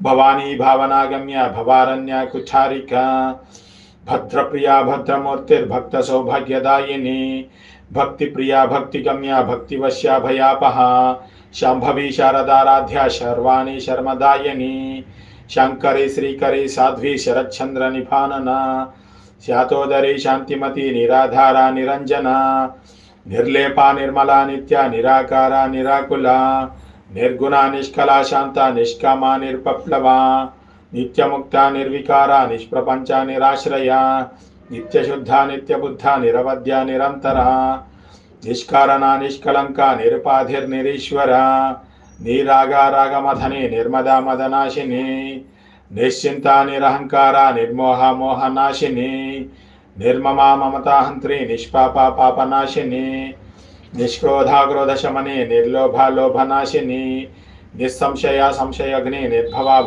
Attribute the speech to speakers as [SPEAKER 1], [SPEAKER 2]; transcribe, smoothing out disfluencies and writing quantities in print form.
[SPEAKER 1] Bhavani भावनागम्या भवारण्या कुठारिका भद्रप्रिया भद्रमूर्तिर्भक्त सौभाग्यदायिनी Bhaktipriya भक्तिगम्या भक्तिवश्या भयापहा Shambhavi शारदाराध्या Sharvani शर्मदायिनी Shankari श्रीकरी Sadhvi Sharachchandra निफानना शातोदरी शांतिमती निराधारा Niranjana निर्लेपा Nirmala Nitya nirakara निराकुला Nirguna निष्कला Shanta निष्कामा निरपप्लवा नित्यमुक्ता निर्विकारा निष्प्रपंचा निराश्रया नित्यशुद्धा नित्यबुद्धा निरवध्या निरंतरा निष्कारणा निष्कलंका निरुपाधिर्निरीश्वरा निरागा रागमधने निर्मदा मदनाशिनी निश्चिंता निरहंकारा निर्मोहा मोहनाशिनी निर्ममा ममताहंत्री निष्पापा पापनाशिनी निष्क्रोधा क्रोधशमने निर्लोभा लोभनाशिनी निस्संशया संशयग्नि निर्भवा